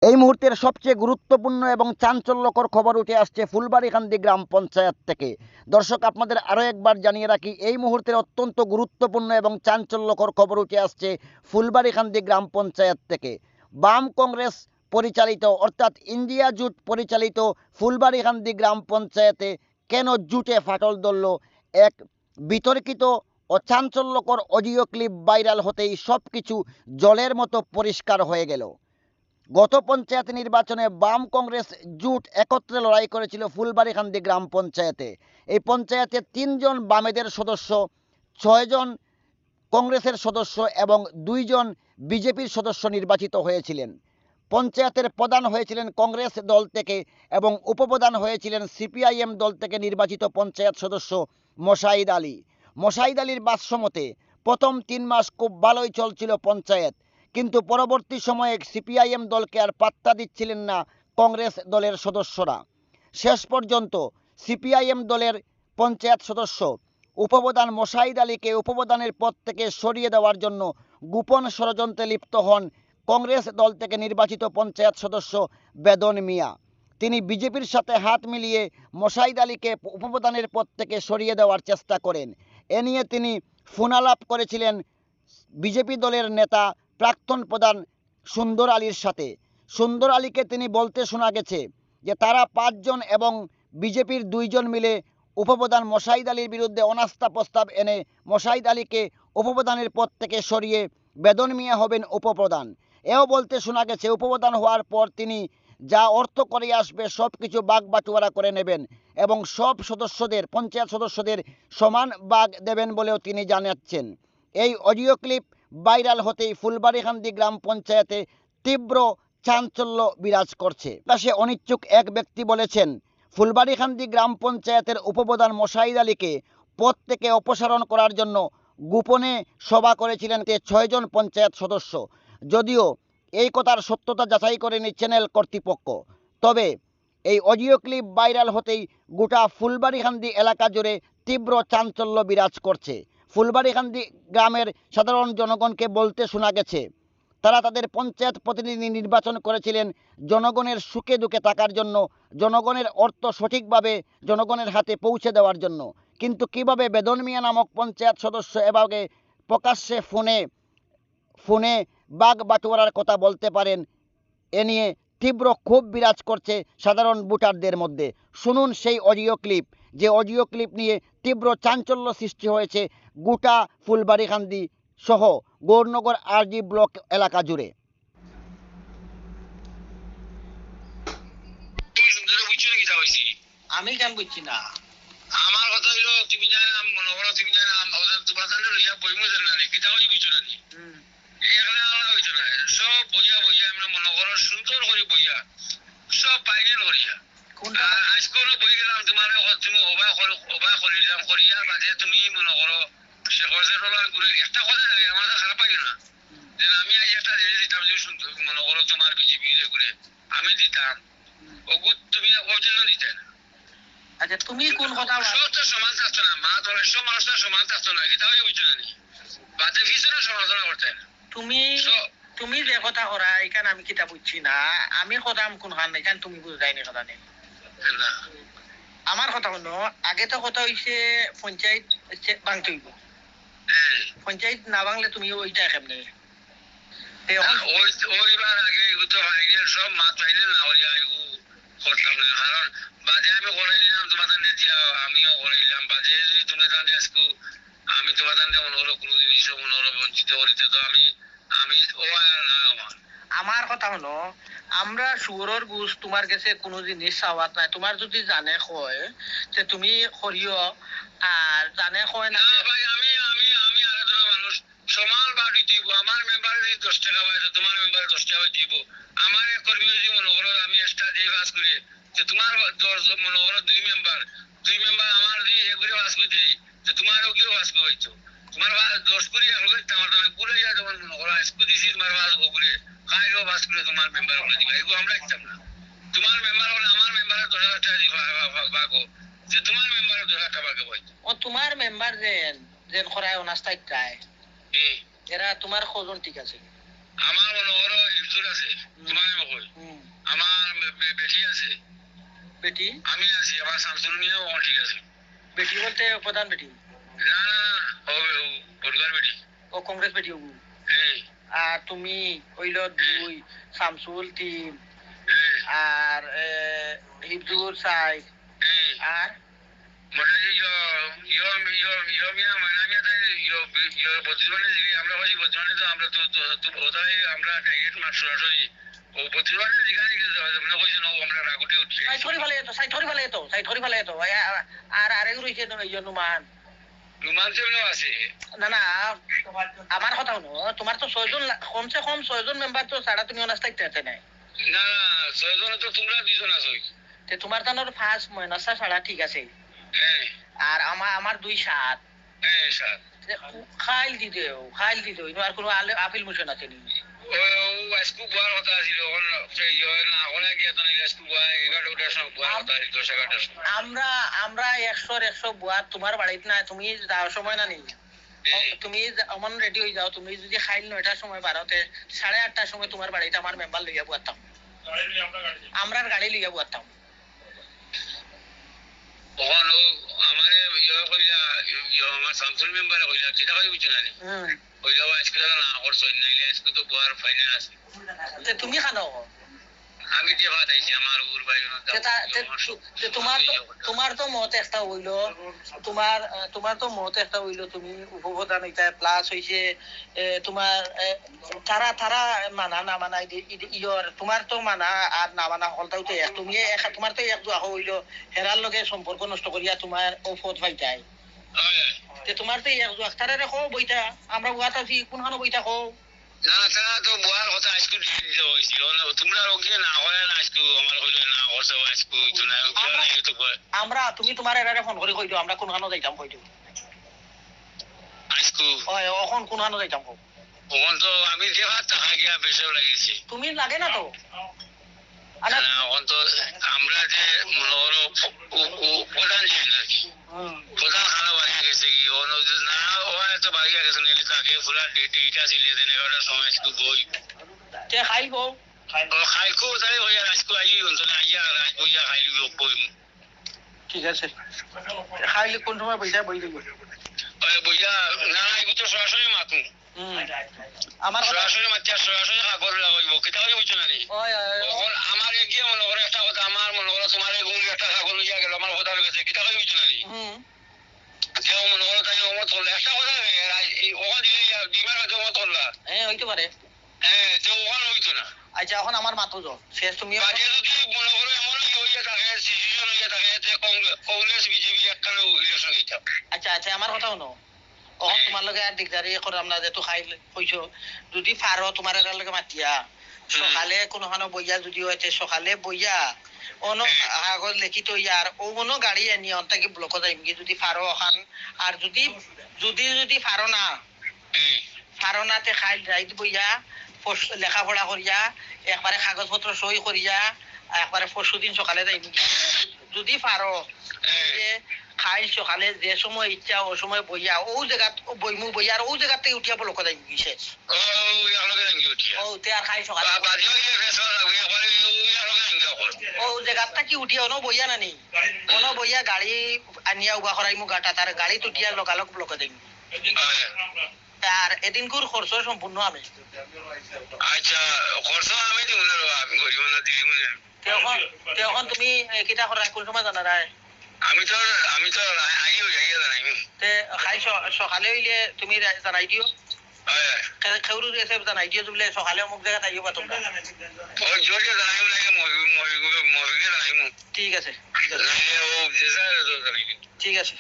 এই মুহূর্তের সবচেয়ে গুরুত্বপূর্ণ এবং চাঞ্চল্যকর খবর উঠে আসছে ফুলবাড়ীখান্দি গ্রাম পঞ্চায়েত থেকে। দর্শক, আপনাদের আরও একবার জানিয়ে রাখি, এই মুহূর্তের অত্যন্ত গুরুত্বপূর্ণ এবং চাঞ্চল্যকর খবর উঠে আসছে ফুলবাড়ীখান্দি গ্রাম পঞ্চায়েত থেকে। বাম কংগ্রেস পরিচালিত অর্থাৎ ইন্ডিয়া জোট পরিচালিত ফুলবাড়ীখান্দি গ্রাম পঞ্চায়েতে কেন জুটে ফাটল ধরল, এক বিতর্কিত ও চাঞ্চল্যকর অডিও ক্লিপ ভাইরাল হতেই সব কিছু জলের মতো পরিষ্কার হয়ে গেল। গত পঞ্চায়েত নির্বাচনে বাম কংগ্রেস জোট একত্রে লড়াই করেছিল ফুলবাড়ীখান্দি গ্রাম পঞ্চায়েতে। এই পঞ্চায়েতে 3 জন বামেদের সদস্য, 6 জন কংগ্রেসের সদস্য এবং 2 জন বিজেপির সদস্য নির্বাচিত হয়েছিলেন। পঞ্চায়েতের প্রধান হয়েছিলেন কংগ্রেস দল থেকে এবং উপপ্রধান হয়েছিলেন সিপিআইএম দল থেকে নির্বাচিত পঞ্চায়েত সদস্য মোশাহিদ আলী। মোশাহিদ আলীর ভাষ্যমতে প্রথম 3 মাস খুব ভালোই চলছিল পঞ্চায়েত, কিন্তু পরবর্তী সময়ে সিপিআইএম দলকে আর পাত্তা দিচ্ছিলেন না কংগ্রেস দলের সদস্যরা। শেষ পর্যন্ত সিপিআইএম দলের পঞ্চায়েত সদস্য উপপ্রধান মোশাহিদ আলীকে উপপ্রধানের পদ থেকে সরিয়ে দেওয়ার জন্য গোপন ষড়যন্ত্রে লিপ্ত হন কংগ্রেস দল থেকে নির্বাচিত পঞ্চায়েত সদস্য বেদন মিয়া। তিনি বিজেপির সাথে হাত মিলিয়ে মোশাহিদ আলীকে উপপ্রধানের পদ থেকে সরিয়ে দেওয়ার চেষ্টা করেন। এ নিয়ে তিনি ফোনালাপ করেছিলেন বিজেপি দলের নেতা প্রাক্তন প্রধান সুন্দর আলীর সাথে। সুন্দর আলীকে তিনি বলতে শোনা গেছে যে তারা 5 জন এবং বিজেপির 2 জন মিলে উপপ্রধান মোশাহিদ আলীর বিরুদ্ধে অনাস্থা প্রস্তাব এনে মোশাহিদ আলীকে উপপ্রধানের পদ থেকে সরিয়ে বেদন মিয়া হবেন উপপ্রধান। এও বলতে শোনা গেছে উপপ্রধান হওয়ার পর তিনি যা অর্থ করে আসবে সব কিছু ভাগ বাটোয়ারা করে নেবেন এবং সব সদস্যদের, পঞ্চায়েত সদস্যদের সমান ভাগ দেবেন বলেও তিনি জানাচ্ছেন। এই অডিও ক্লিপ ভাইরাল হতেই ফুলবাড়ীখান্দি গ্রাম পঞ্চায়েতে তীব্র চাঞ্চল্য বিরাজ করছে। সে অনিচ্ছুক এক ব্যক্তি বলেছেন, ফুলবাড়ীখান্দি গ্রাম পঞ্চায়েতের উপপ্রধান মোশাহিদ আলীকে পদ থেকে অপসারণ করার জন্য গোপনে সভা করেছিলেন 6 জন পঞ্চায়েত সদস্য। যদিও এই কথার সত্যতা যাচাই করেনি চ্যানেল কর্তৃপক্ষ, তবে এই অডিও ক্লিপ ভাইরাল হতেই গোটা ফুলবাড়ীখান্দি এলাকা জুড়ে তীব্র চাঞ্চল্য বিরাজ করছে। ফুলবাড়ীখান্দি গ্রামের সাধারণ জনগণকে বলতে শোনা গেছে তারা তাদের পঞ্চায়েত প্রতিনিধি নির্বাচন করেছিলেন জনগণের সুখে দুঃখে থাকার জন্য, জনগণের অর্থ সঠিকভাবে জনগণের হাতে পৌঁছে দেওয়ার জন্য। কিন্তু কিভাবে বেদন মিয়া নামক পঞ্চায়েত সদস্য এভাবে প্রকাশ্যে ফোনে বাগ বাটোয়ারার কথা বলতে পারেন, এ নিয়ে তীব্র ক্ষোভ বিরাজ করছে সাধারণ ভোটারদের মধ্যে। শুনুন সেই অডিও ক্লিপ, যে অডিও ক্লিপ নিয়ে তীব্র চাঞ্চল্য সৃষ্টি হয়েছে গোটা ফুলবাড়ীখান্দি সহ গৌরনগর আরজি ব্লক এলাকা জুড়ে। আমি কেন বুঝছি না, আমার কথা হইলো তুমি জানো মনে করো তুমি জানো আমাদের তোমার জানো লইয়া বইমু জানো না কিতা করি বুঝছো না এই একটা আলাদা হইতো না সব বইয়া আমরা মনে করো সুন্দর করে বইয়া সব ফাইনাল করিয়া কোনটা আজকেও বই গেলাম তোমার তুমি অবাক করিলাম করিয়া বাদে তুমি মনে করো সে করছে ঘুরে একটা কথা লাগে আমার খারাপ পাইও না যে আমি আজ একটা জিনিস দিতাম যে মনে করো তোমার বিজেপি ঘুরে আমি দিতাম ওগুলো তুমি ওর জন্য দিতে না। আচ্ছা তুমি কোন কথা তো সমান থাকতো না, মা তোর সব মানুষটা সমান থাকতো না, এটা ওই বুঝছো না বাদে পিছনে সমালোচনা করতে না। তুমি যে কথা করা এখানে আমি কিতা বুঝছি না, আমি কথা কোন হান এখানে তুমি বুঝাইনি কথা নেই। আমার কথা হলো আগে তো কথা হইছে পঞ্চায়েত ভাঙতে হইব, পঞ্চায়েত না ভাঙলে তুমি ওইটা কেমনে ওইবার আগে তো সব মাছ পাইলে না ওইয়া করতাম না, কারণ বাজে আমি করাই দিলাম তোমার দান্ডে দিয়া আমিও করাই দিলাম বাজে যদি তুমি দান্ডে আজকু আমি তোমার দান্ডে মনোহর কোনো জিনিসও মনোহর বঞ্চিত করিতে তো আমি ও আর না আমার কথা হলো আমরা শুয়োরের গুছ তোমার কাছে কোনো জিনিস চাওয়াত নাই, তোমার যদি জানে কয় যে তুমি করিও আর জানে কয় না ভাই আমি আমি আমি আর একজন মানুষ সমান বাড়ি দিব, আমার মেম্বারে যদি 10 টাকা পাই তোমার মেম্বারে 10 টাকা দিব, আমার কর্মী যদি মনে করো আমি এক্সট্রা দিয়ে কাজ করি যে তোমার 10 মনে করো 2 মেম্বার আমার দিয়ে এগুলো কাজ করে দিই যে তোমারও কেউ কাজ করে হইতো তোমার 10 করে এখন আমার দামে পুরো যা যখন মনে করো আজকে দিছি তোমার কাজ করে খাইও কাজ করে তোমার মেম্বার বলে দিবা, এগুলো আমরা ইচ্ছাম না। তোমার মেম্বার হলে আমার মেম্বারে 10,000 টাকা দিবা বাগো যে তোমার মেম্বারে 10,000 টাকা বাগো হইতো ও তোমার মেম্বার যেন করায় অনাস্থায় চায় এরা তোমার খোঁজন ঠিক আছে, আমার মনে করো ইনসুর আছে তোমার কই বেটি আমি আছি আমার শামসুল মিয়া ও ঠিক আছে বেটি বলতে প্রধান বেটি না না না ও বড়গার বেটি ও কংগ্রেস বেটি হবু এই আর তুমি হইল 2 শামসুল 3 এই আর হিবজুর 4 এই আর মানে মিয়া মানে আমি বর্তমানে আমরা ভাই বর্তমানে তো আমরা তো ওটাই আমরা টার্গেট মার সরাসরি ও বর্তমানে যেখানে আমরা কইছি না আমরা রাগুটে উঠছি সাই ধরি ফেলে তো আর আরেক রইছে এই জন্য মান রুমান সেমনো আছে না না আমার কথা হলো তোমার তো 6 জন কমসে কম 6 জন মেম্বার তো ছাড়া তুমি অনার্স থাকতে নাই না না ছয়জন তো তোমরা দুজন আছো তে তোমার তানোর ফার্স্ট ময়নাসা ছাড়া ঠিক আছে হ্যাঁ আর আমার 2-7 হ্যাঁ স্যার খাইল দি দেও ইনো আর কোনো আপিল মোশন আছে নি ও আজকু বুয়ার কথা ছিল সেই না ওরা গিয়া তো আজকু বুয়া 11টার সময় বুয়ার কথা ছিল 11টার সময় আমরা 100 বুয়া তোমার বাড়িতে না তুমি যাওয়ার সময় না নি তুমি অমন রেডি হয়ে যাও তুমি যদি খাইল 9টার সময় বারোতে 8:30টার সময় তোমার বাড়িতে আমার মেম্বার লইয়া বুয়াতাম আমরা গাড়ি লইয়া বুয়াতাম ওখান ও আমারে কইলা আমার শামসুল মেম্বার কইলা কিটা কই বুঝছ না কইলা আজকে না করছ নাইলে আজকে তো বুয়ার ফাইনাল আছে তে তুমি খানো আমি যে ভাত আইছি আমার ওর বাড়ি তোমার তো মত একটা হইলো তোমার তো মত একটা হইলো তুমি উপপ্রধান হইতা প্লাস হইছে তোমার তারা মানা না মানা ইয়র তোমার তো মানা আর না মানা হলটাও তো এক তুমি তোমার তো এক দুয়া হইলো হেরার লগে সম্পর্ক নষ্ট করিয়া তোমার ও ফত পাইতাই তোমার তো এক দুয়া তারা রেখো বইতা আমরা উহাত আছি কোনখানো বইতা খো না তারা তো বুয়ার কথা আজকে দিতে হইছিল তোমরা ওকে না হয় না আজকে আমার কইলো না করছ আজকে তো না কেন নাই তো আমরা তুমি তোমার এরারে ফোন করে কই দিও আমরা কোনখানো যাইতাম কই দিও আজকে ওই এখন কোনখানো যাইতাম কো ওখান তো আমি যে ভাত টাকা গিয়া বেশি লাগিয়েছি তুমি লাগে না তো না ওখান তো আমরা যে মনে করো প্রধান ছিলেন আর কি প্রধান খানা বাড়িয়ে গেছে কি না ও তো বাড়িয়ে গেছে নিলে তাকে পুরা ডেটা ছিল 11টার সময় একটু বই তে খাইবো খাইকো তাই হইয়া আজকে আই অঞ্চলে আইয়া রাজ বইয়া খাইলি বই ঠিক আছে খাইলে কোন সময় বইটা বই দিব বইয়া না এগুলো তো সরাসরি মাতুম আমার সরাসরি মাতিয়া সরাসরি কাগজ লাগাইব কেটা হয়ে বুঝছো না নি আমার এগিয়ে মনে করে একটা কথা আমার মনে করো তোমার এগুলো একটা কাগজ লইয়া গেল আমার কথা গেছে কেটা হয়ে বুঝছো না নি কেউ মনে করো তাই অমত করলে একটা কথা ওখান দিলে ডিমার কাছে অমত করলা হ্যাঁ হইতে পারে হ্যাঁ তো ওখানে হইতো না আচ্ছা এখন আমার মাথো যাও শেষ তুমি বাজে যদি মনে করো এমন হইয়া থাকে সিচুয়েশন হইয়া থাকে কংগ্রেস বিজেপি একখানে ইলেকশন হইতাম আচ্ছা আমার কথা শুনো এখন তোমার লগে আর দিগদারি করাম না যে তো খাই কইছো যদি পারো তোমার এর লগে মাতিয়া সকালে কোনখানো বইয়া যদি হইতে সকালে বইয়া অন কাগজ লিখি তো ইয়ার ও কোনো গাড়ি আনি অন্তাকে ব্লক যাইম কি যদি পারো ওখান আর যদি পারো না তে খাই রাইত বইয়া লেখাপড়া করিয়া একবারে কাগজপত্র সই করিয়া একবারে পরশুদিন সকালে যাইম যদি পারো খাই সকালে যে সময় ইচ্ছা ও সময় বইয়া ও জায়গা বইমু বইয়া আর ও জায়গা থেকে উঠিয়া বলক যাইম বিশেষ ও তে আর খাই সকালে ও জায়গাটা কি উঠিয়া অন বইয়া না নেই অন বইয়া গাড়ি আনিয়া উবা করাইমু গাটা তার গাড়ি তুটিয়া লগালগ ব্লক যাইম আর এদিন কুর খরচ সম্পূর্ণ আমি আচ্ছা খরচ আমি দিব না আমি গরিব না দিলি মানে তখন তুমি কিটা করা কোন সময় জানা রায় আমি তো আইয়া জানাই তে খাই সকালে হইলে তুমি জানাই দিও খেউরু এসে জানাই দিও তুমি সকালে অমুক জায়গা আইবা তোমরা জোরে জানাই লাগে মহিকে জানাই ঠিক আছে ঠিক আছে